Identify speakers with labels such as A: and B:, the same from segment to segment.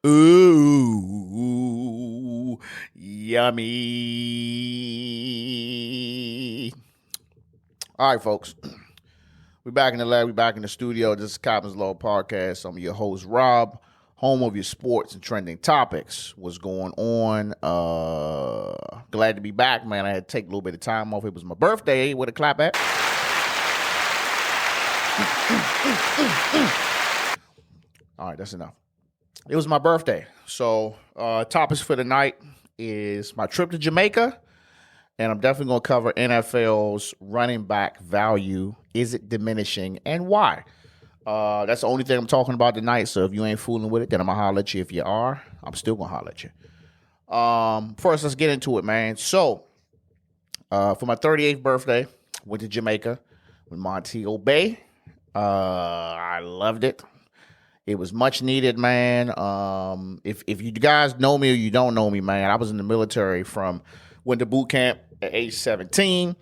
A: Ooh, yummy. All right, folks. We're back in the lab. We're back in the studio. This is Captain's Law Podcast. I'm your host, Rob, home of your sports and trending topics. What's going on? Glad to be back, man. I had to take a little bit of time off. It was my birthday. With a clap at. All right, that's enough. It was my birthday. So topics for the night is my trip to Jamaica. And I'm definitely going to cover NFL's running back value. Is it diminishing and why? That's the only thing I'm talking about tonight. So if you ain't fooling with it, then I'm going to holler at you. If you are, I'm still going to holler at you. First, let's get into it, man. So for my 38th birthday, went to Jamaica with Montego Bay. I loved it. It was much needed, man. If you guys know me or you don't know me, man, I was in the military went to boot camp at age 17,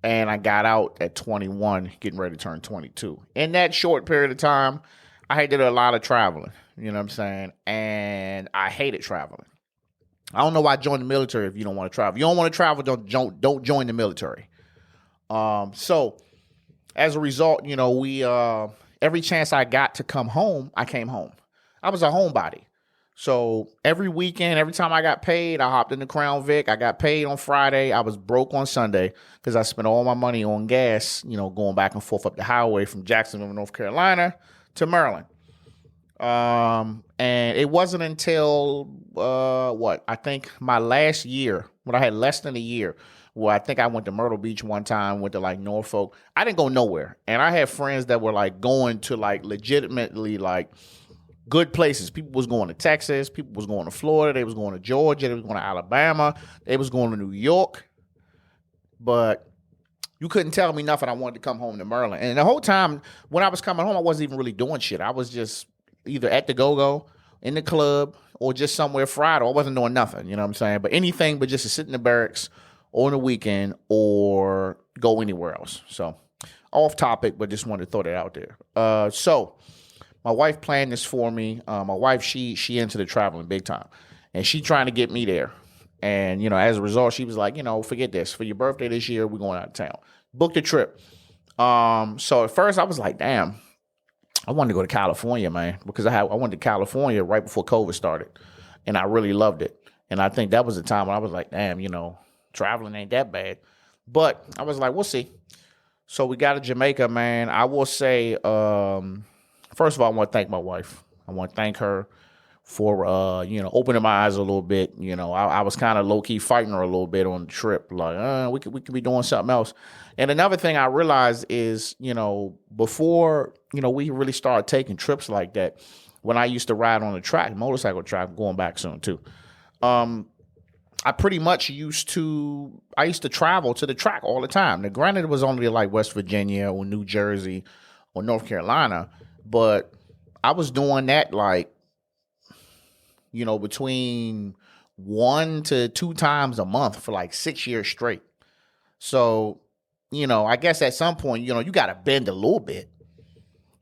A: and I got out at 21, getting ready to turn 22. In that short period of time, I did a lot of traveling, you know what I'm saying? And I hated traveling. I don't know why I joined the military if you don't want to travel. If you don't want to travel, don't join the military. So as a result, you know, we every chance I got to come home, I came home. I was a homebody. So every weekend, every time I got paid, I hopped in the Crown Vic. I got paid on Friday. I was broke on Sunday because I spent all my money on gas, you know, going back and forth up the highway from Jacksonville, North Carolina to Maryland. And it wasn't until, I think my last year, when I had less than a year, where I think I went to Myrtle Beach one time, went to like Norfolk. I didn't go nowhere. And I had friends that were like going to like legitimately like good places. People was going to Texas. People was going to Florida. They was going to Georgia. They was going to Alabama. They was going to New York. But you couldn't tell me nothing. I wanted to come home to Maryland. And the whole time when I was coming home, I wasn't even really doing shit. I was just either at the go-go, in the club, or just somewhere Friday. I wasn't doing nothing, you know what I'm saying? But anything but just to sit in the barracks on the weekend or go anywhere else. So off topic, but just wanted to throw that out there. So my wife planned this for me. My wife, she into the traveling big time. And she trying to get me there. And, you know, as a result, she was like, you know, forget this. For your birthday this year, we're going out of town. Booked a trip. So at first I was like, damn, I wanted to go to California, man. Because I went to California right before COVID started. And I really loved it. And I think that was the time when I was like, damn, you know, traveling ain't that bad. But I was like, we'll see. So we got to Jamaica, man. I will say, first of all, I want to thank my wife. I want to thank her for, you know, opening my eyes a little bit. You know, I was kind of low-key fighting her a little bit on the trip. Like, we could be doing something else. And another thing I realized is, you know, before, you know, we really started taking trips like that, when I used to ride on the track, motorcycle track, I'm going back soon too. I pretty much used to travel to the track all the time. Now, granted, it was only like West Virginia or New Jersey or North Carolina, but I was doing that like, you know, between 1 to 2 times a month for like 6 years straight. So, you know, I guess at some point, you know, you got to bend a little bit,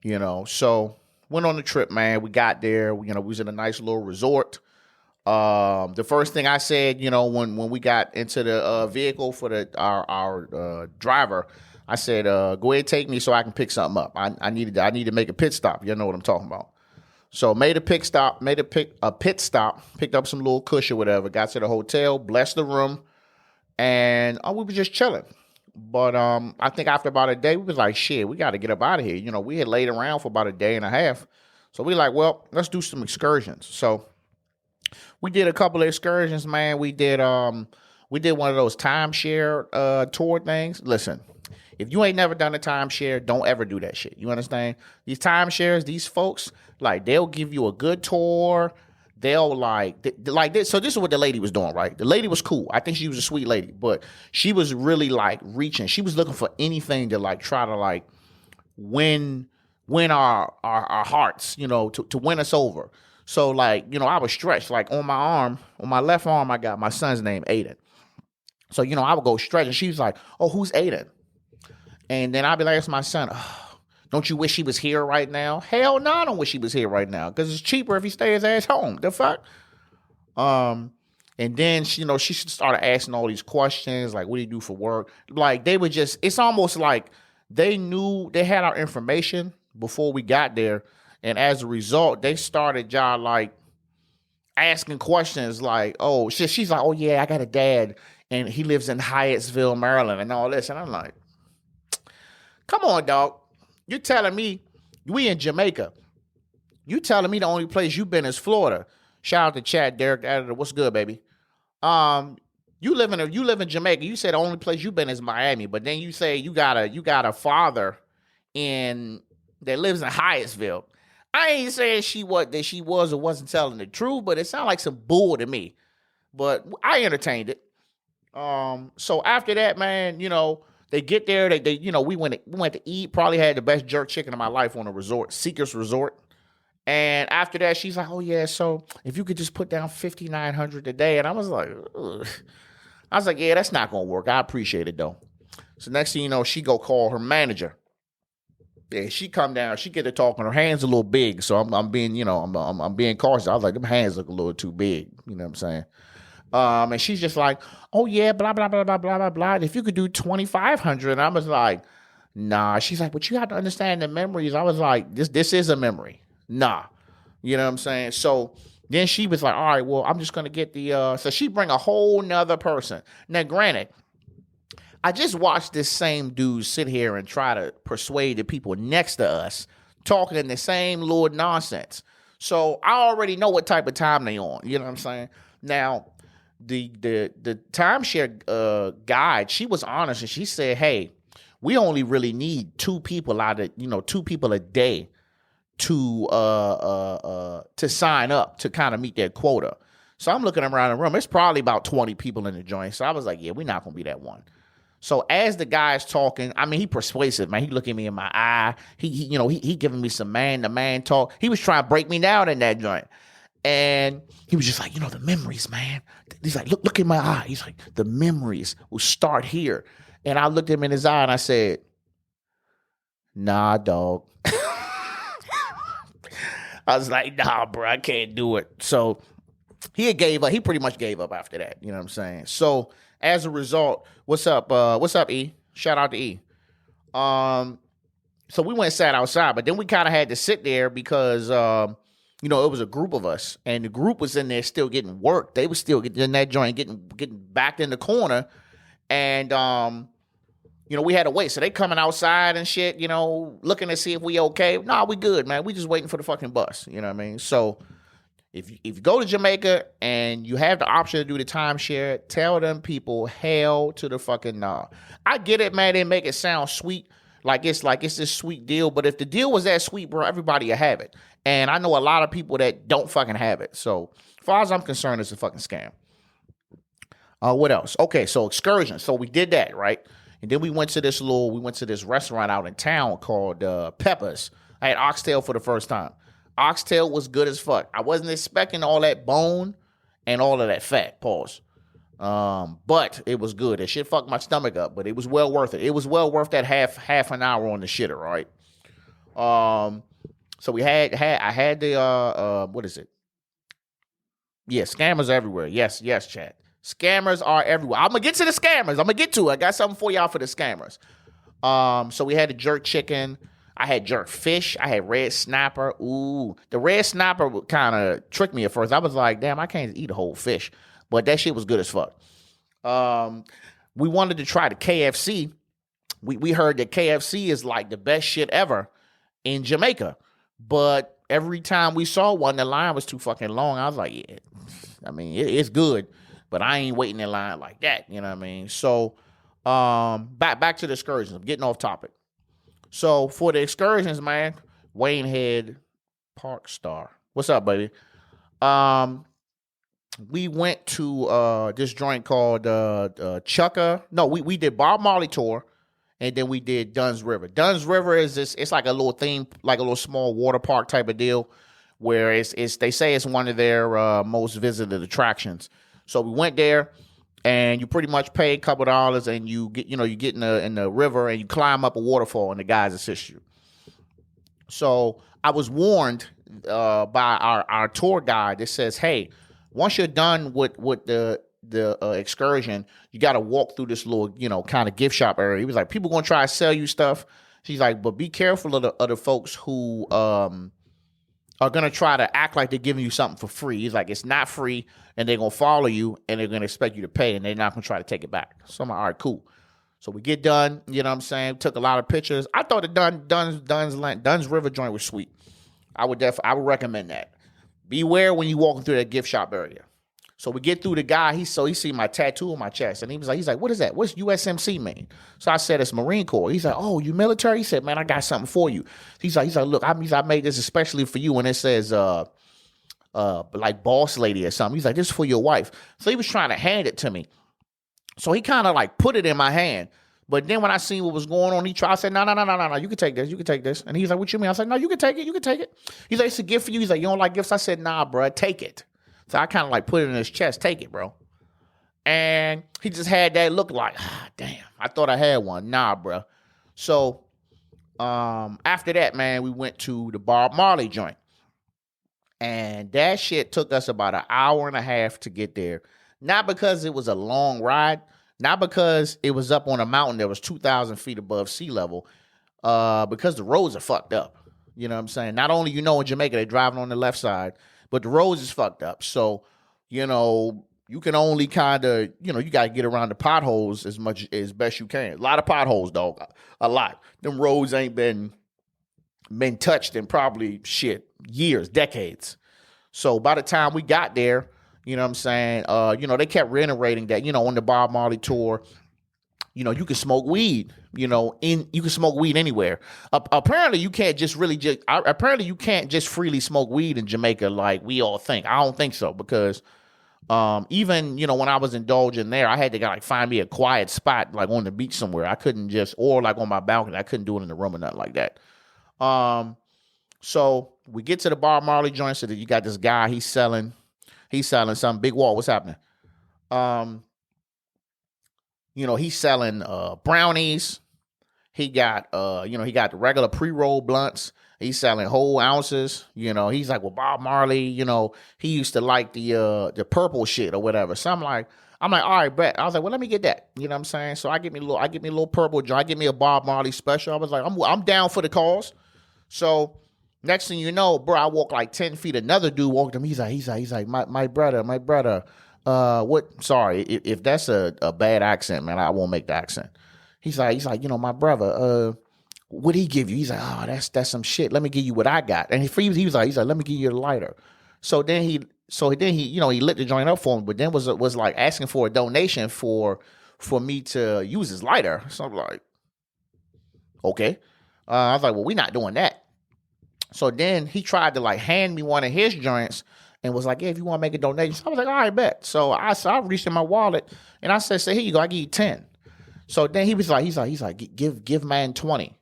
A: you know. So went on the trip, man. We got there, you know, we was in a nice little resort. The first thing I said, you know, when we got into the vehicle for our driver, I said, go ahead, take me so I can pick something up. I need to make a pit stop. You know what I'm talking about. So made a pit stop, picked up some little cush or whatever, got to the hotel, blessed the room, and we were just chilling. But I think after about a day, we was like, shit, we got to get up out of here. You know, we had laid around for about a day and a half. So we like, well, let's do some excursions. So we did a couple of excursions, man. We did one of those timeshare tour things. Listen, if you ain't never done a timeshare, don't ever do that shit. You understand? These timeshares, these folks, like, they'll give you a good tour. They'll like this. So this is what the lady was doing, right? The lady was cool. I think she was a sweet lady, but she was really like reaching. She was looking for anything to like try to like win our hearts, you know, to win us over. So like, you know, I was stretched. Like on my left arm, I got my son's name, Aiden. So, you know, I would go stretch, and she was like, oh, who's Aiden? And then I'd be like, it's my son. Oh, Don't you wish he was here right now? Hell no, I don't wish he was here right now because it's cheaper if he stays his ass home. The fuck? And then she started asking all these questions like, what do you do for work? Like they would just, it's almost like they knew they had our information before we got there. And as a result, they started y'all like asking questions like, oh, she's like, oh yeah, I got a dad and he lives in Hyattsville, Maryland and all this. And I'm like, come on, dog. You're telling me we in Jamaica. You telling me the only place you've been is Florida. Shout out to Chad, Derek, editor. What's good, baby? You live in Jamaica. You said the only place you've been is Miami, but then you say you got a father that lives in Hyattsville. I ain't saying she was or wasn't telling the truth, but it sounded like some bull to me. But I entertained it. So after that, man, they get there. We went to eat. Probably had the best jerk chicken of my life on a resort, Seekers Resort. And after that, she's like, "Oh yeah, so if you could just put down $5,900 a day," and I was like, ugh. I was like, "Yeah, that's not gonna work. I appreciate it though." So next thing you know, she go call her manager. Yeah, she come down. She get to talking. Her hands a little big, so I'm being, I'm being cautious. I was like, them hands look a little too big. You know what I'm saying? And she's just like, "Oh yeah, blah blah blah blah blah blah blah. If you could do $2,500," and I was like, "Nah." She's like, "But you have to understand the memories." I was like, "This is a memory." Nah. You know what I'm saying? So then she was like, all right, well, I'm just going to get so she bring a whole nother person. Now, granted, I just watched this same dude sit here and try to persuade the people next to us talking the same little nonsense. So I already know what type of time they on. You know what I'm saying? Now, the timeshare guide, she was honest and she said, hey, we only really need 2 people out of, 2 people a day to sign up to kind of meet that quota. So I'm looking around the room. It's probably about 20 people in the joint. So I was like, yeah, we're not going to be that one. So as the guy's talking, I mean, he persuasive, man. He looking me in my eye. He giving me some man-to-man talk. He was trying to break me down in that joint. And he was just like, the memories, man. He's like, look in my eye. He's like, the memories will start here. And I looked him in his eye and I said, nah, dog. I was like, nah, bro, I can't do it. So he gave up. He pretty much gave up after that. You know what I'm saying? So as a result, what's up? What's up, E? Shout out to E. So we went and sat outside, but then we kind of had to sit there because, it was a group of us, and the group was in there still getting work. They were still getting in that joint, getting backed in the corner, and we had to wait. So they coming outside and shit, looking to see if we okay. Nah, we good, man. We just waiting for the fucking bus. You know what I mean? So if you go to Jamaica and you have the option to do the timeshare, tell them people hell to the fucking nah. I get it, man. They make it sound sweet. Like it's this sweet deal. But if the deal was that sweet, bro, everybody will have it. And I know a lot of people that don't fucking have it. So as far as I'm concerned, it's a fucking scam. What else? Okay, so excursions. So we did that, right? And then we went to this restaurant out in town called Peppers. I had oxtail for the first time. Oxtail was good as fuck. I wasn't expecting all that bone and all of that fat. Pause. But it was good. That shit fucked my stomach up, but it was well worth it. It was well worth that half an hour on the shitter, right? So I had the what is it? Yeah, scammers everywhere. Yes, chat. Scammers are everywhere. I'm gonna get to the scammers. I'm gonna get to it. I got something for y'all for the scammers. So we had the jerk chicken. I had jerk fish. I had red snapper. Ooh, the red snapper kind of tricked me at first. I was like, damn, I can't eat a whole fish. But that shit was good as fuck. We wanted to try the KFC. We heard that KFC is like the best shit ever in Jamaica. But every time we saw one, the line was too fucking long. I was like, yeah, I mean, it's good. But I ain't waiting in line like that. You know what I mean? So back to the excursions. I'm getting off topic. So for the excursions, man, Wayne Head Park Star. What's up, baby? We went to this joint called Chukka. No, we did Bob Marley tour, and then we did Dunn's River. Dunn's River is this. It's like a little theme, like a little small water park type of deal, where it's they say it's one of their most visited attractions. So we went there, and you pretty much pay a couple dollars, and you get in the river, and you climb up a waterfall, and the guys assist you. So I was warned by our tour guide that says, "Hey, once you're done with the excursion, you got to walk through this little, kind of gift shop area." He was like, "People gonna try to sell you stuff." She's like, "But be careful of the folks who are gonna try to act like they're giving you something for free." He's like, "It's not free, and they're gonna follow you, and they're gonna expect you to pay, and they're not gonna try to take it back." So I'm like, "All right, cool." So we get done, you know what I'm saying? Took a lot of pictures. I thought the Dunn's River joint was sweet. I would recommend that. Beware when you walking through that gift shop area. So we get through the guy. He see my tattoo on my chest, and he's like, "What is that? What's USMC mean?" So I said, "It's Marine Corps." He's like, "Oh, you military?" He said, "Man, I got something for you." He's like, "Look, I made this especially for you," and it says like boss lady or something. He's like, "This is for your wife." So he was trying to hand it to me. So he kind of like put it in my hand. But then when I seen what was going on, I said, no, you can take this. You can take this. And he's like, "What you mean?" I said, "No, you can take it. You can take it." He's like, "It's a gift for you." He's like, "You don't like gifts?" I said, "Nah, bro, take it." So I kind of like put it in his chest. "Take it, bro." And he just had that look like, damn, I thought I had one. Nah, bro. So after that, man, we went to the Bob Marley joint. And that shit took us about an hour and a half to get there. Not because it was a long ride, not because it was up on a mountain that was 2,000 feet above sea level, because the roads are fucked up. You know what I'm saying? Not only, in Jamaica, they're driving on the left side, but the roads is fucked up. So, you can only kind of, you got to get around the potholes as best you can. A lot of potholes, dog. A lot. Them roads ain't been touched in probably, years, decades. So by the time we got there, you know what I'm saying? They kept reiterating that, on the Bob Marley tour, you can smoke weed, you can smoke weed anywhere. Apparently you can't apparently you can't just freely smoke weed in Jamaica like we all think. I don't think so, because even, when I was indulging there, I had to find me a quiet spot, like on the beach somewhere. I couldn't or like on my balcony. I couldn't do it in the room or nothing like that. So we get to the Bob Marley joint. So that you got this guy, he's selling some big wall. What's happening? He's selling brownies. He got he got the regular pre-roll blunts. He's selling whole ounces. He's like, "Well, Bob Marley, he used to like the purple shit or whatever." So I'm like, all right, bet. I was like, "Well, let me get that." You know what I'm saying? So I get me a little purple joint. I get me a Bob Marley special. I was like, I'm down for the cause. So next thing you know, bro, I walk like 10 feet. Another dude walked him. He's like, my brother. What? Sorry, if that's a bad accent, man, I won't make the accent. He's like, "My brother, what'd he give you?" He's like, "Oh, that's some shit. Let me give you what I got." And he was like, "Let me give you a lighter." So then he he lit the joint up for me, but then was like asking for a donation for me to use his lighter. So I'm like, okay. I was like, "Well, we're not doing that." So then he tried to like hand me one of his joints and was like, "Yeah, if you want to make a donation." So I was like, "All right, bet." So I reached in my wallet and I said, "Here you go. I give you 10. So then he's like, give man 20.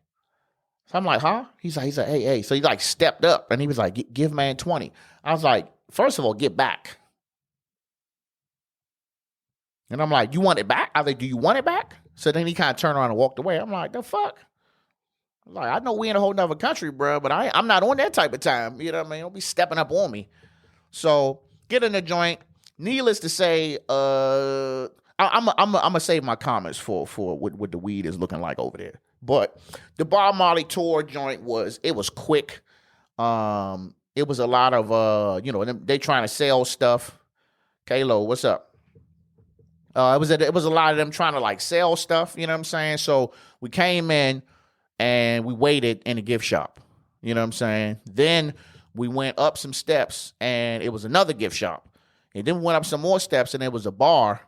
A: So I'm like, "Huh?" He's like, hey. So he like stepped up and he was like, give man 20. I was like, "First of all, get back." And I'm like, "You want it back?" I was like, "Do you want it back?" So then he kind of turned around and walked away. I'm like, "The fuck?" Like, I know we in a whole nother country, bro, but I'm not on that type of time. You know what I mean? Don't be stepping up on me. So get in the joint. Needless to say, I'm gonna save my comments for what the weed is looking like over there. But the Bob Marley tour joint was quick. It was a lot of they trying to sell stuff. Kalo, what's up? It was a lot of them trying to like sell stuff. You know what I'm saying? So we came in and we waited in the gift shop. You know what I'm saying? Then we went up some steps and it was another gift shop. And then we went up some more steps and there was a bar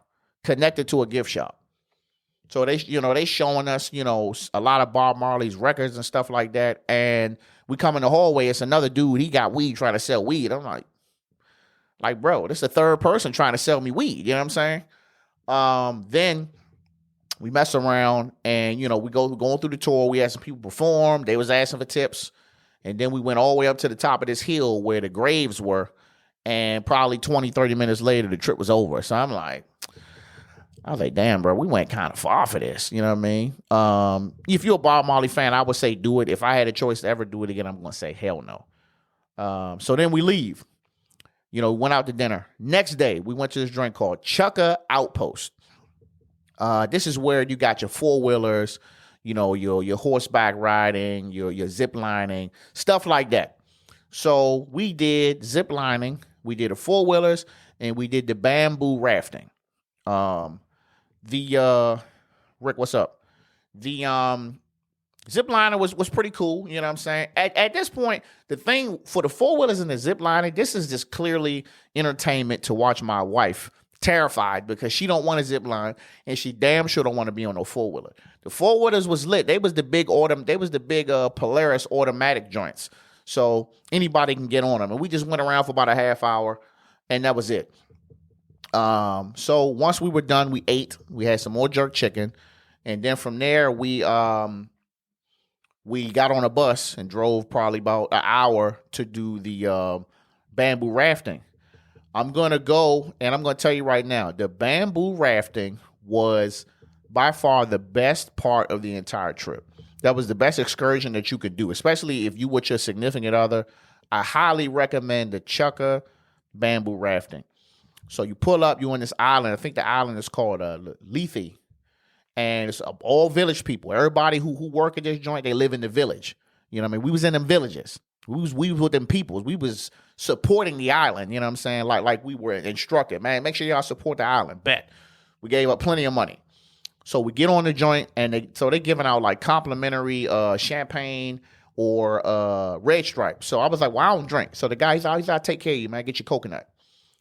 A: connected to a gift shop. So they showing us, a lot of Bob Marley's records and stuff like that. And we come in the hallway, it's another dude, he got weed trying to sell weed. I'm like, bro, this is the third person trying to sell me weed. You know what I'm saying? Then we mess around and, we going through the tour. We had some people perform. They was asking for tips. And then we went all the way up to the top of this hill where the graves were. And probably 20, 30 minutes later, the trip was over. So I'm like, I was like, damn, bro, we went kind of far for this. You know what I mean? If you're a Bob Marley fan, I would say do it. If I had a choice to ever do it again, I'm going to say hell no. So then we leave. Went out to dinner. Next day, we went to this joint called Chukka Outpost. This is where you got your four-wheelers, your horseback riding, your zip lining, stuff like that. So we did zip lining, we did the four-wheelers, and we did the bamboo rafting. Rick, what's up? The zip liner was pretty cool, you know what I'm saying? At this point, the thing for the four-wheelers and the zip lining, this is just clearly entertainment to watch my wife terrified because she don't want a zip line and she damn sure don't want to be on no four-wheeler. The four-wheelers was lit. They was the big Polaris automatic joints. So anybody can get on them. And we just went around for about a half hour and that was it. So once we were done, we ate. We had some more jerk chicken. And then from there, we got on a bus and drove probably about an hour to do the bamboo rafting. I'm going to go, and I'm going to tell you right now, the bamboo rafting was by far the best part of the entire trip. That was the best excursion that you could do, especially if you with your significant other. I highly recommend the Chukka bamboo rafting. So you pull up, you're on this island. I think the island is called Lethe. And it's all village people. Everybody who work at this joint, they live in the village. You know what I mean? We was in them villages. We was with them peoples. We was supporting the island. You know what I'm saying? Like we were instructed. Man, make sure y'all support the island. Bet. We gave up plenty of money. So we get on the joint, and they giving out like complimentary champagne or red stripe. So I was like, well, I don't drink. So the guy, he's like, I'll take care of you, man. Get your coconut.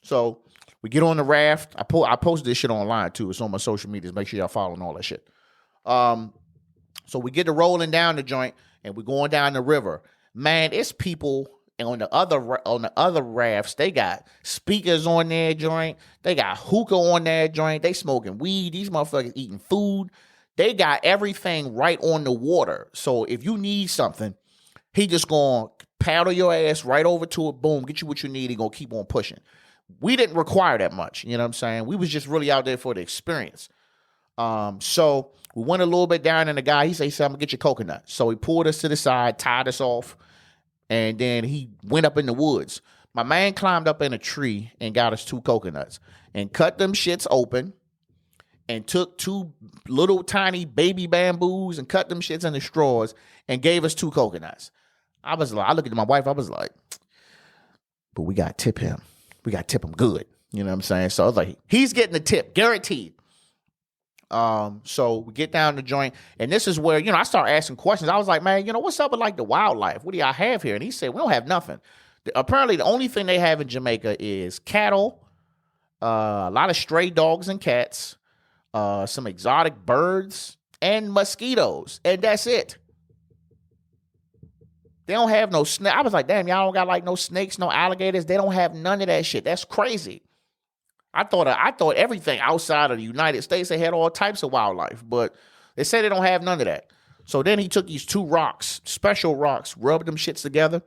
A: So we get on the raft. I posted this shit online too. It's on my social medias. Make sure y'all following all that shit. So we get to rolling down the joint, and we're going down the river. Man, it's people on the other rafts. They got speakers on their joint. They got hookah on their joint. They smoking weed. These motherfuckers eating food. They got everything right on the water. So if you need something, he just gonna paddle your ass right over to it. Boom, get you what you need. He gonna keep on pushing. We didn't require that much. You know what I'm saying? We was just really out there for the experience. So we went a little bit down, and the guy, he said, I'm gonna get your coconut. So he pulled us to the side, tied us off, and then he went up in the woods. My man climbed up in a tree and got us 2 coconuts and cut them shits open and took 2 little tiny baby bamboos and cut them shits into straws and gave us 2 coconuts. I looked at my wife, I was like, but we got to tip him. We got to tip him good. You know what I'm saying? So I was like, he's getting the tip, guaranteed. So we get down the joint, and this is where, I start asking questions. I was like, man, what's up with like the wildlife? What do y'all have here? And he said, we don't have nothing. Apparently the only thing they have in Jamaica is cattle, a lot of stray dogs and cats, some exotic birds and mosquitoes. And that's it. They don't have no snake. I was like, damn, y'all don't got like no snakes, no alligators. They don't have none of that shit. That's crazy. I thought everything outside of the United States, they had all types of wildlife, but they said they don't have none of that. So then he took these 2 rocks, special rocks, rubbed them together,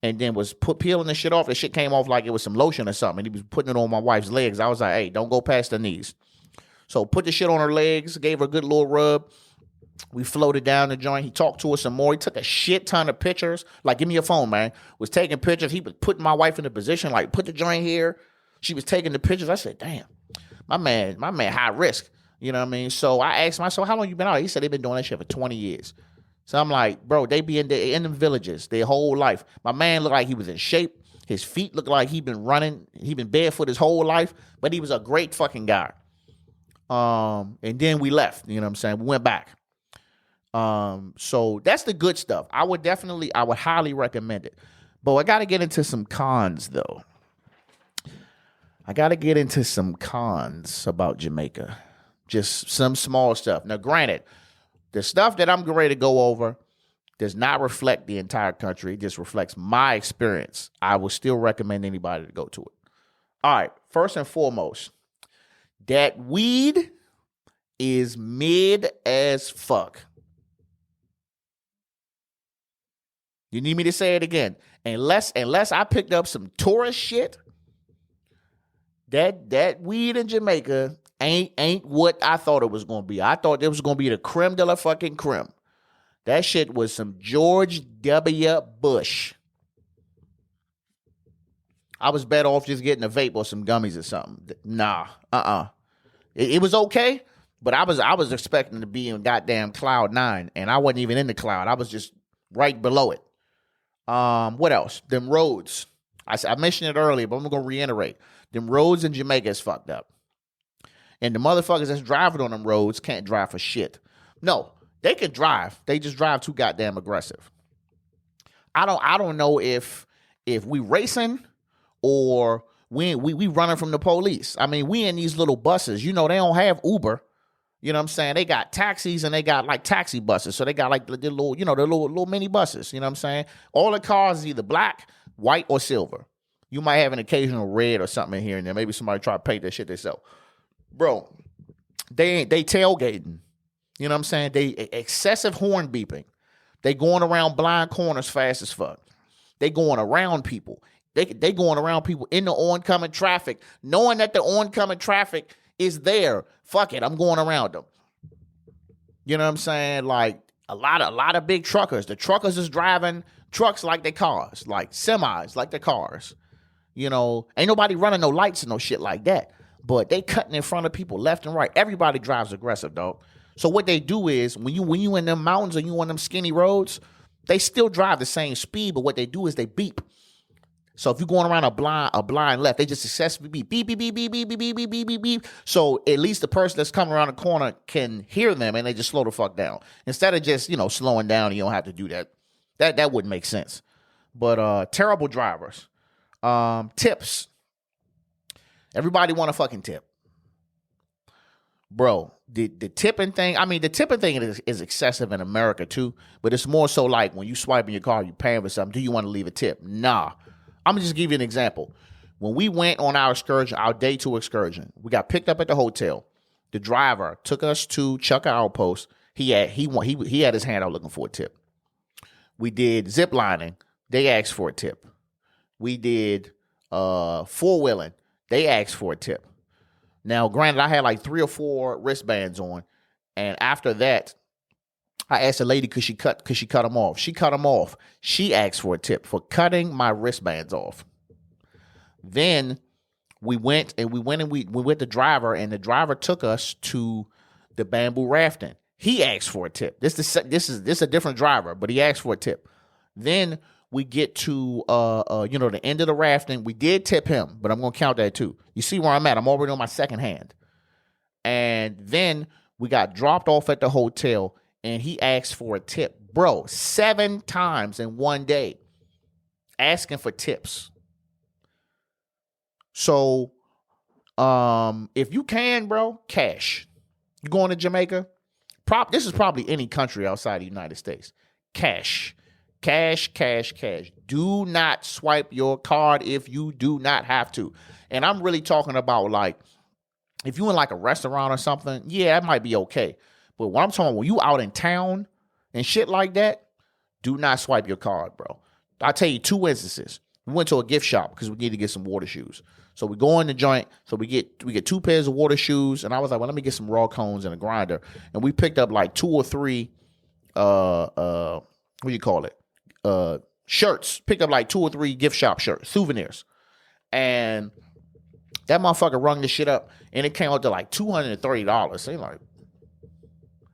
A: and then was peeling the shit off. The shit came off like it was some lotion or something. And he was putting it on my wife's legs. I was like, hey, don't go past the knees. So put the shit on her legs, gave her a good little rub. We floated down the joint. He talked to us some more. He took a shit ton of pictures. Like, give me your phone, man. Was taking pictures. He was putting my wife in a position, like, put the joint here. She was taking the pictures. I said, damn, my man, high risk. You know what I mean? So I asked myself, how long you been out? He said they've been doing that shit for 20 years. So I'm like, bro, they be in them villages their whole life. My man looked like he was in shape. His feet looked like he been running. He been barefoot his whole life, but he was a great fucking guy. And then we left, you know what I'm saying? We went back. So that's the good stuff. I would highly recommend it. But I got to get into some cons though. I got to get into some cons about Jamaica. Just some small stuff. Now, granted, the stuff that I'm ready to go over does not reflect the entire country. It just reflects my experience. I would still recommend anybody to go to it. All right. First and foremost, that weed is mid as fuck. You need me to say it again? Unless I picked up some tourist shit, that weed in Jamaica ain't what I thought it was gonna be. I thought it was gonna be the creme de la fucking creme. That shit was some George W. Bush. I was better off just getting a vape or some gummies or something. Nah, It was okay, but I was expecting to be in goddamn cloud 9, and I wasn't even in the cloud. I was just right below it. What else? Them roads. I mentioned it earlier, but I'm gonna reiterate. Them roads in Jamaica is fucked up. And the motherfuckers that's driving on them roads can't drive for shit. No, they can drive. They just drive too goddamn aggressive. I don't know if we racing or we running from the police. I mean, we in these little buses. You know, they don't have Uber. You know what I'm saying? They got taxis and they got like taxi buses. So they got like the little, the little mini buses. You know what I'm saying? All the cars is either black, white, or silver. You might have an occasional red or something in here and there. Maybe somebody try to paint that shit themselves. Bro, they tailgating. You know what I'm saying? They excessive horn beeping. They going around blind corners fast as fuck. They going around people. They going around people in the oncoming traffic, knowing that the oncoming traffic is there. Fuck it, I'm going around them. You know what I'm saying? Like a lot of big truckers. The truckers is driving trucks like they cars, like semis like they cars. You know, ain't nobody running no lights and no shit like that. But they cutting in front of people left and right. Everybody drives aggressive, dog. So what they do is when you in them mountains or you on them skinny roads, they still drive the same speed, but what they do is they beep. So if you're going around a blind left, they just successfully beep, beep, beep, beep, beep, beep, beep, beep, beep, beep, beep, beep. So at least the person that's coming around the corner can hear them and they just slow the fuck down. Instead of just, slowing down, you don't have to do that. That wouldn't make sense. But terrible drivers. Tips. Everybody want a fucking tip. Bro, the tipping thing, the tipping thing is excessive in America too, but it's more so like when you swipe in your car, you paying for something, do you want to leave a tip? Nah. I'm going to just give you an example. When we went on our excursion, our day 2 excursion, we got picked up at the hotel. The driver took us to Chuck Outpost. He had his hand out looking for a tip. We did zip lining. They asked for a tip. We did 4-wheeling. They asked for a tip. Now, granted, I had like 3 or 4 wristbands on, and after that, I asked the lady, could she cut them off? She cut them off. She asked for a tip for cutting my wristbands off. Then we went with the driver, and the driver took us to the bamboo rafting. He asked for a tip. This is a different driver, but he asked for a tip. Then we get to the end of the rafting. We did tip him, but I'm gonna count that too. You see where I'm at? I'm already on my second hand. And then we got dropped off at the hotel. And he asked for a tip. Bro, 7 times in one day asking for tips. So, if you can, bro, cash. You going to Jamaica? This is probably any country outside the United States. Cash. Cash, cash, cash. Do not swipe your card if you do not have to. And I'm really talking about like, if you in like a restaurant or something, yeah, that might be okay. But what I'm talking about, when you out in town and shit like that, do not swipe your card, bro. I'll tell you 2 instances. We went to a gift shop because we need to get some water shoes. So we go in the joint. So we get 2 pairs of water shoes. And I was like, well, let me get some raw cones and a grinder. And we picked up like 2 or 3, what do you call it? Shirts. Picked up like 2 or 3 gift shop shirts, souvenirs. And that motherfucker rung this shit up. And it came out to like $230. So you're like,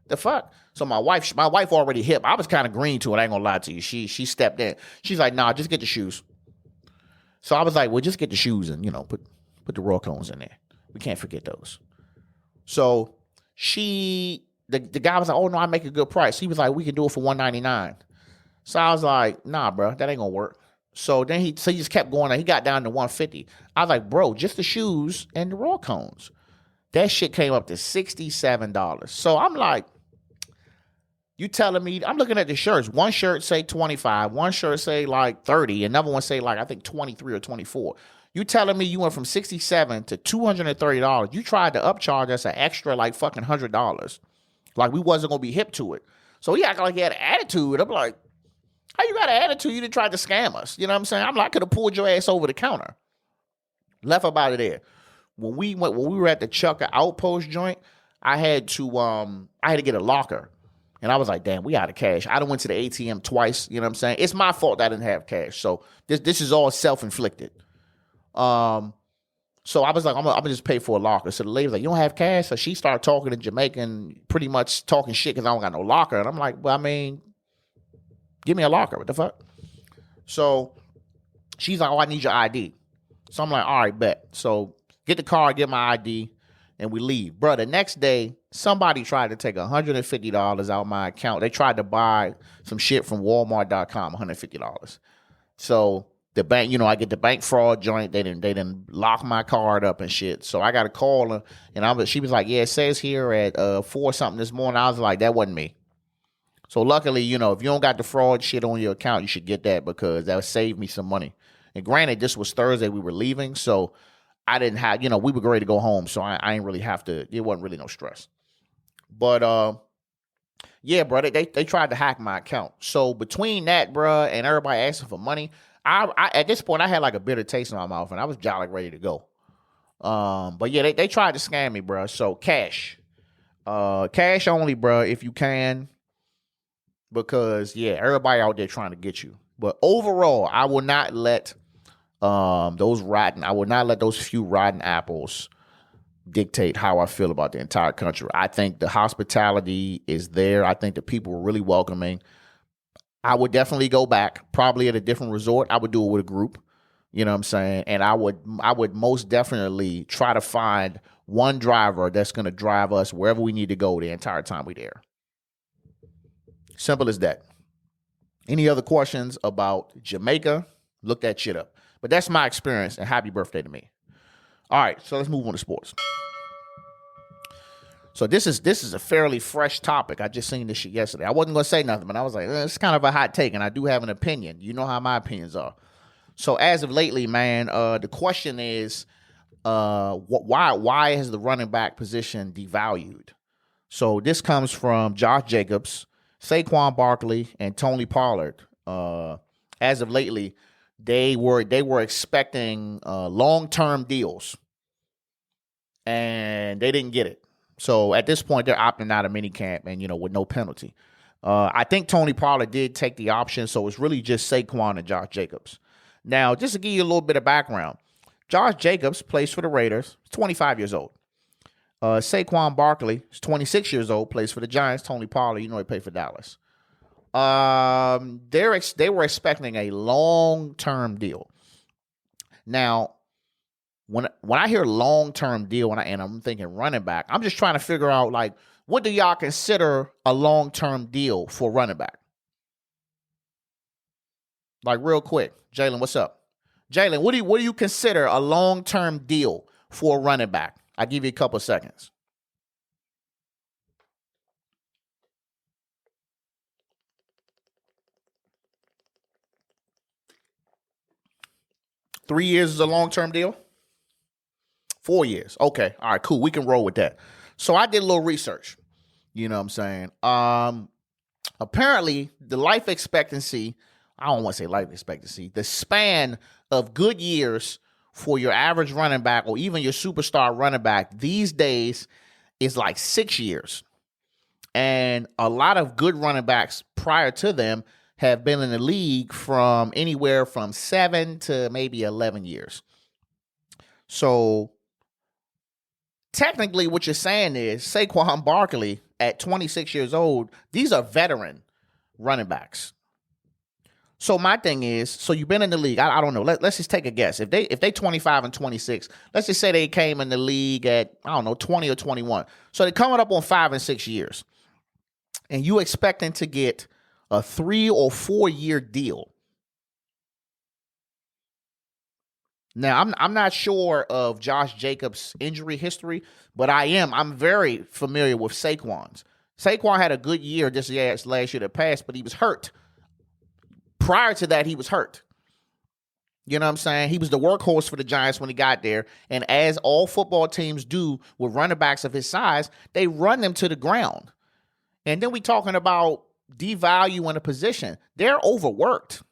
A: the fuck? So my wife already hip. I was kind of green to it. I ain't gonna lie to you. She stepped in. She's like, nah, just get the shoes. So I was like, well, just get the shoes and put the raw cones in there. We can't forget those. So the guy was like, oh no, I make a good price. He was like, we can do it for $199. So I was like, nah, bro, that ain't gonna work. So then he just kept going. He got down to $150. I was like, bro, just the shoes and the raw cones. That shit came up to $67. So I'm like, you telling me, I'm looking at the shirts. One shirt say 25, one shirt say like 30, another one say like I think 23 or 24. You telling me you went from $67 to $230. You tried to upcharge us an extra like fucking $100. Like we wasn't gonna be hip to it. So he acted like he had an attitude. I'm like, how you got an attitude? You didn't try to scam us. You know what I'm saying? I'm like, I could have pulled your ass over the counter. Left up out of there. when we were at the Chucker Outpost joint, I had to get a locker. And I was like, damn, we out of cash. I done went to the ATM twice. You know what I'm saying? It's my fault that I didn't have cash. So this is all self-inflicted. So I was like, I'm gonna just pay for a locker. So the lady was like, you don't have cash? So she started talking in Jamaican, pretty much talking shit because I don't got no locker. And I'm like, well, I mean, give me a locker. What the fuck? So she's like, oh, I need your ID. So I'm like, all right, bet. So get the car, get my ID, and we leave. Bro, the next day, somebody tried to take $150 out of my account. They tried to buy some shit from Walmart.com, $150. So the bank, I get the bank fraud joint. They didn't lock my card up and shit. So I got to call her, and she was like, yeah, it says here at 4 something this morning. I was like, that wasn't me. So luckily, if you don't got the fraud shit on your account, you should get that because that would save me some money. And granted, this was Thursday, we were leaving, so I didn't have, we were ready to go home, so I ain't really have to, it wasn't really no stress. But, yeah, bro, they tried to hack my account. So between that, bro, and everybody asking for money, I at this point, I had like a bitter taste in my mouth, and I was jolly ready to go. But yeah, they tried to scam me, bro. So cash only, bro, if you can, because yeah, everybody out there trying to get you. But overall, I will not let those few rotten apples dictate how I feel about the entire country. I think the hospitality is there. I think the people were really welcoming. I would definitely go back, probably at a different resort. I would do it with a group, you know what I'm saying? And I would most definitely try to find one driver that's going to drive us wherever we need to go the entire time we're there. Simple as that. Any other questions about Jamaica? Look that shit up. But that's my experience, and happy birthday to me. All right, so let's move on to sports. So this is a fairly fresh topic. I just seen this shit yesterday. I wasn't going to say nothing, but I was like, it's kind of a hot take, and I do have an opinion. You know how my opinions are. So as of lately, man, the question is, why has the running back position devalued? So this comes from Josh Jacobs, Saquon Barkley, and Tony Pollard. As of lately, they were expecting long-term deals, and they didn't get it. So at this point, they're opting out of minicamp and, with no penalty. I think Tony Pollard did take the option, so it's really just Saquon and Josh Jacobs. Now, just to give you a little bit of background, Josh Jacobs plays for the Raiders. He's 25 years old. Saquon Barkley is 26 years old, plays for the Giants. Tony Pollard, he played for Dallas. They were expecting a long-term deal. Now, when I hear long-term deal and I'm thinking running back, I'm just trying to figure out, like, what do y'all consider a long-term deal for running back? Like, real quick, Jalen, what's up? Jalen, what do you consider a long-term deal for a running back? I'll give you a couple of seconds. Three years is a long-term deal? 4 years. Okay. All right, cool. We can roll with that. So I did a little research. You know what I'm saying? Apparently, the life expectancy, I don't want to say life expectancy, the span of good years for your average running back or even your superstar running back these days is like 6 years. And a lot of good running backs prior to them have been in the league from anywhere from 7 to maybe 11 years. So technically what you're saying is Saquon Barkley at 26 years old, these are veteran running backs. So my thing is, so you've been in the league. I don't know. Let's just take a guess. If they 25 and 26, let's just say they came in the league at, I don't know, 20 or 21. So they're coming up on 5 and 6 years. And you expecting to get a 3 or 4 year deal. Now, I'm not sure of Josh Jacobs' injury history, but I'm very familiar with Saquon's. Saquon had a good year this last year that passed, but he was hurt. Prior to that, he was hurt. You know what I'm saying? He was the workhorse for the Giants when he got there. And as all football teams do with running backs of his size, they run them to the ground. And then we talking about devaluing a position. They're overworked.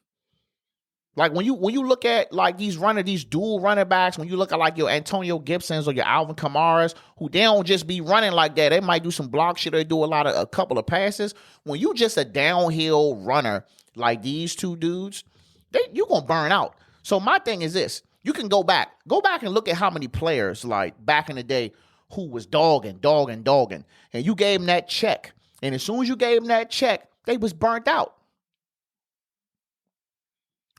A: Like when you look at like these dual running backs, when you look at like your Antonio Gibsons or your Alvin Kamaras, who they don't just be running like that. They might do some block shit. They do a couple of passes. When you just a downhill runner like these two dudes, you gonna burn out. So my thing is this: you can go back and look at how many players like back in the day who was dogging, and you gave them that check, and as soon as you gave them that check, they was burnt out.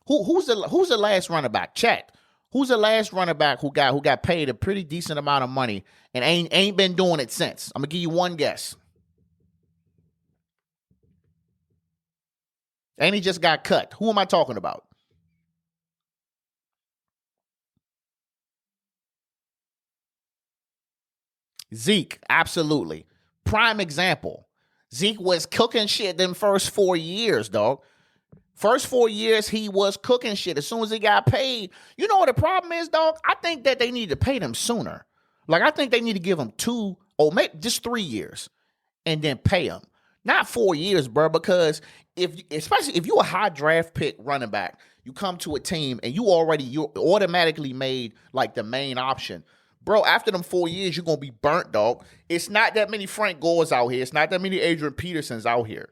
A: Who's the last running back? Chat. Who's the last running back who got paid a pretty decent amount of money and ain't been doing it since? I'm gonna give you one guess. And he just got cut. Who am I talking about? Zeke, absolutely. Prime example. Zeke was cooking shit them first 4 years, dog. First 4 years, he was cooking shit. As soon as he got paid, you know what the problem is, dog? I think that they need to pay them sooner. Like, I think they need to give him 2 or maybe just 3 years and then pay him. Not 4 years, bro, because especially if you're a high draft pick running back, you come to a team and you're automatically made like the main option. Bro, after them 4 years, you're going to be burnt, dog. It's not that many Frank Gores out here. It's not that many Adrian Petersons out here.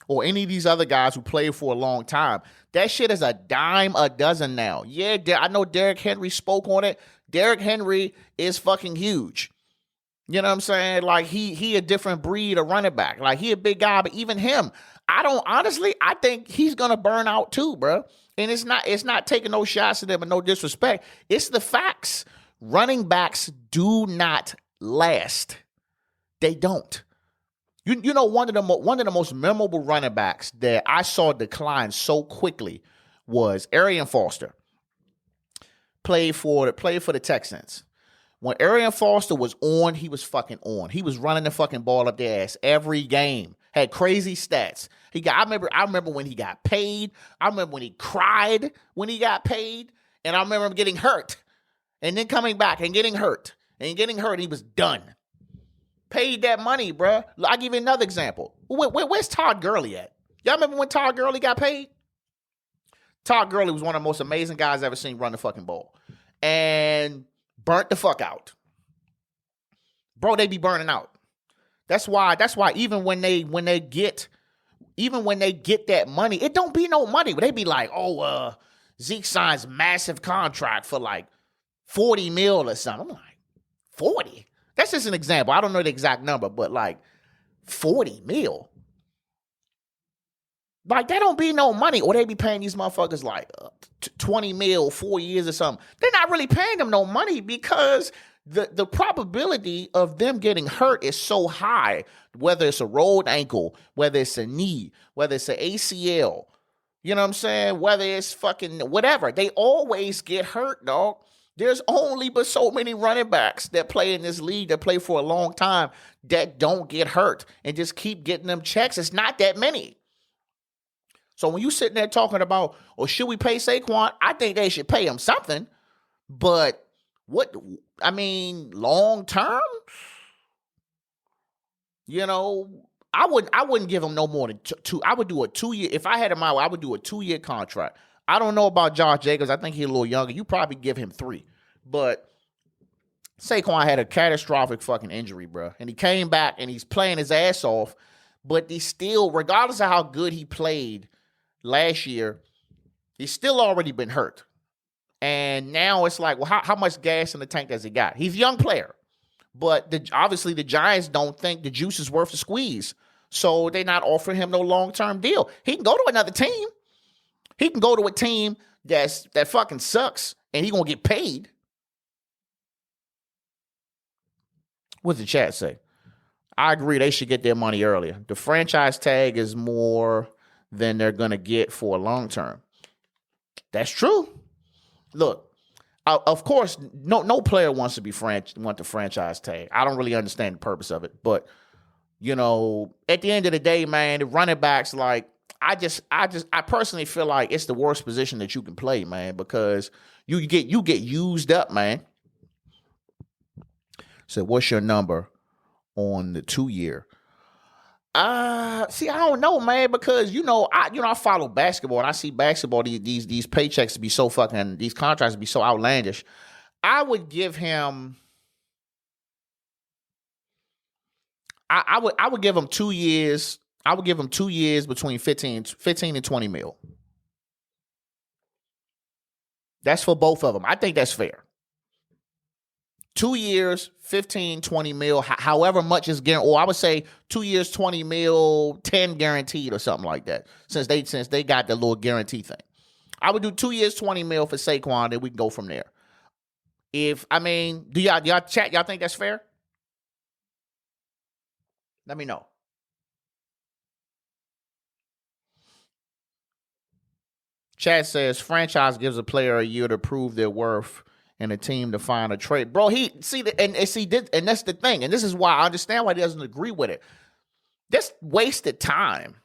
A: Or any of these other guys who played for a long time. That shit is a dime a dozen now. Yeah, I know Derrick Henry spoke on it. Derrick Henry is fucking huge. You know what I'm saying? Like, he a different breed of running back. Like, he a big guy, but even him, I think he's going to burn out too, bro. And it's not taking no shots at them and no disrespect. It's the facts. Running backs do not last. They don't. You know, one of the most memorable running backs that I saw decline so quickly was Arian Foster. Played for the Texans. When Arian Foster was on, he was fucking on. He was running the fucking ball up their ass every game. Had crazy stats. I remember when he got paid. I remember when he cried when he got paid. And I remember him getting hurt. And then coming back and getting hurt. And getting hurt, he was done. Paid that money, bruh. I'll give you another example. Where's Todd Gurley at? Y'all remember when Todd Gurley got paid? Todd Gurley was one of the most amazing guys I've ever seen run the fucking ball. And burnt the fuck out. Bro, they be burning out. That's why even when they get that money, it don't be no money. But they be like, Zeke signs massive contract for like 40 mil or something. I'm like, 40? That's just an example. I don't know the exact number, but like 40 mil. Like, that don't be no money. Or they be paying these motherfuckers like 20 mil, 4 years or something. They're not really paying them no money because the probability of them getting hurt is so high, whether it's a rolled ankle, whether it's a knee, whether it's an ACL, you know what I'm saying? Whether it's fucking whatever. They always get hurt, dog. There's only but so many running backs that play in this league that play for a long time that don't get hurt and just keep getting them checks. It's not that many. So when you sitting there talking about, should we pay Saquon? I think they should pay him something. But long term, you know, I wouldn't give him no more than two. I would do a 2 year. If I had him out, I would do a 2 year contract. I don't know about Josh Jacobs. I think he's a little younger. You probably give him 3. But Saquon had a catastrophic fucking injury, bro. And he came back and he's playing his ass off. But he's still, regardless of how good he played last year, he's still already been hurt. And now it's like, well, how much gas in the tank has he got? He's a young player. But obviously the Giants don't think the juice is worth the squeeze. So they're not offering him no long-term deal. He can go to another team. He can go to a team that fucking sucks, and he gonna get paid. What's the chat say? I agree. They should get their money earlier. The franchise tag is more than they're gonna get for a long term. That's true. Look, of course, no player wants to want the franchise tag. I don't really understand the purpose of it, but you know, at the end of the day, man, the running backs like. I personally feel like it's the worst position that you can play, man, because you get used up, man. So what's your number on the 2 year? See, I don't know, man, because I follow basketball and I see basketball these paychecks be so fucking these contracts be so outlandish. I would give him I would give him 2 years. I would give him 2 years between 15 and 20 mil. That's for both of them. I think that's fair. 2 years, 15, 20 mil, however much is guaranteed. Or I would say 2 years, 20 mil, 10 guaranteed or something like that. Since they got the little guarantee thing. I would do 2 years, 20 mil for Saquon, then we can go from there. Do y'all chat? Y'all think that's fair? Let me know. Chad says franchise gives a player a year to prove their worth and a team to find a trade. Bro, and that's the thing. And this is why I understand why he doesn't agree with it. That's wasted time.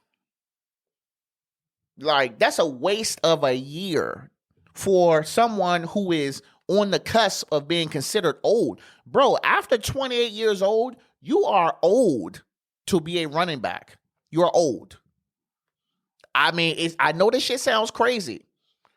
A: Like, that's a waste of a year for someone who is on the cusp of being considered old. Bro, after 28 years old, you are old to be a running back. You're old. I know this shit sounds crazy,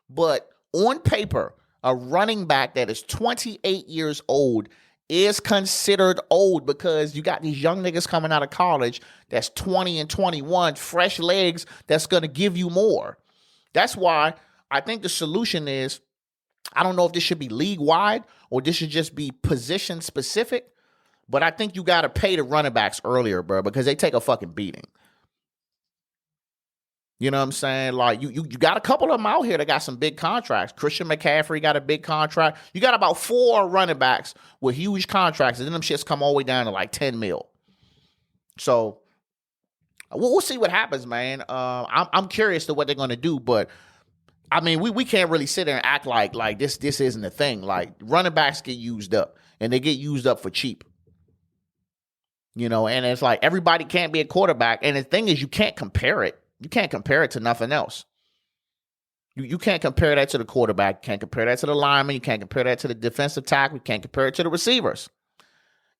A: but on paper, a running back that is 28 years old is considered old because you got these young niggas coming out of college that's 20 and 21, fresh legs that's going to give you more. That's why I think the solution is, I don't know if this should be league-wide or this should just be position-specific, but I think you got to pay the running backs earlier, bro, because they take a fucking beating. You know what I'm saying? Like, you got a couple of them out here that got some big contracts. Christian McCaffrey got a big contract. You got about 4 running backs with huge contracts, and then them shits come all the way down to like 10 mil. So we'll see what happens, man. I'm curious to what they're going to do, but we can't really sit there and act like this isn't a thing. Like, running backs get used up, and they get used up for cheap. And it's like everybody can't be a quarterback, and the thing is, you can't compare it. You can't compare it to nothing else. You can't compare that to the quarterback. You can't compare that to the lineman. You can't compare that to the defensive tackle. You can't compare it to the receivers.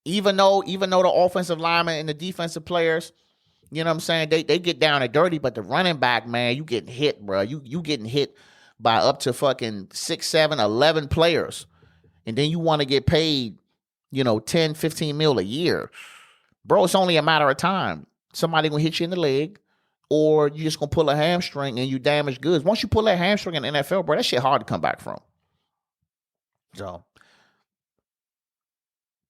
A: Even though the offensive linemen and the defensive players, you know what I'm saying, they get down and dirty, but the running back, man, you getting hit, bro. You getting hit by up to fucking 6, 7, 11 players. And then you want to get paid, 10, 15 mil a year. Bro, it's only a matter of time. Somebody gonna hit you in the leg, or you just gonna pull a hamstring and you damage goods. Once you pull that hamstring in the NFL, bro, that shit hard to come back from. So,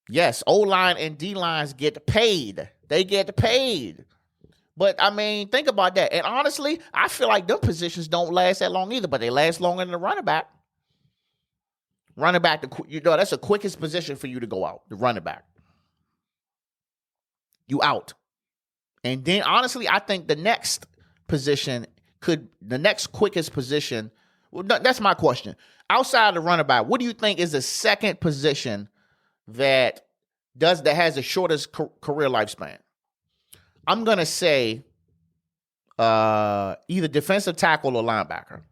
A: yes, O-line and D-lines get paid. They get paid. But, think about that. And honestly, I feel like them positions don't last that long either, but they last longer than the running back. Running back, that's the quickest position for you to go out, the running back. You out. And then, honestly, I think the next quickest position, well, that's my question. Outside of the running back, what do you think is the second position that has the shortest career lifespan? I'm going to say either defensive tackle or linebacker.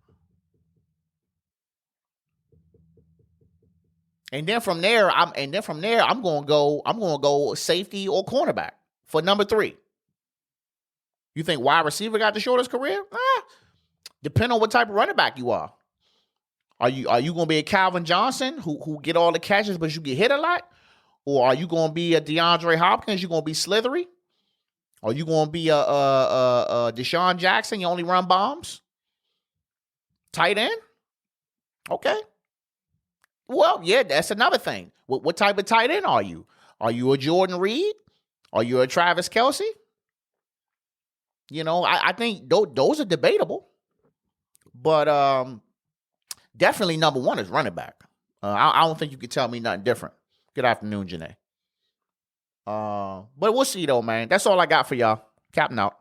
A: And then from there, I'm going to go safety or cornerback for number 3. You think wide receiver got the shortest career? Depend on what type of running back you are. Are you going to be a Calvin Johnson who get all the catches but you get hit a lot? Or are you going to be a DeAndre Hopkins? You going to be slithery? Are you going to be a Deshaun Jackson? You only run bombs? Tight end? Okay. Well, yeah, that's another thing. What type of tight end are you? Are you a Jordan Reed? Are you a Travis Kelce? I think those are debatable. But definitely number 1 is running back. I don't think you can tell me nothing different. Good afternoon, Janae. But we'll see, though, man. That's all I got for y'all. Captain out.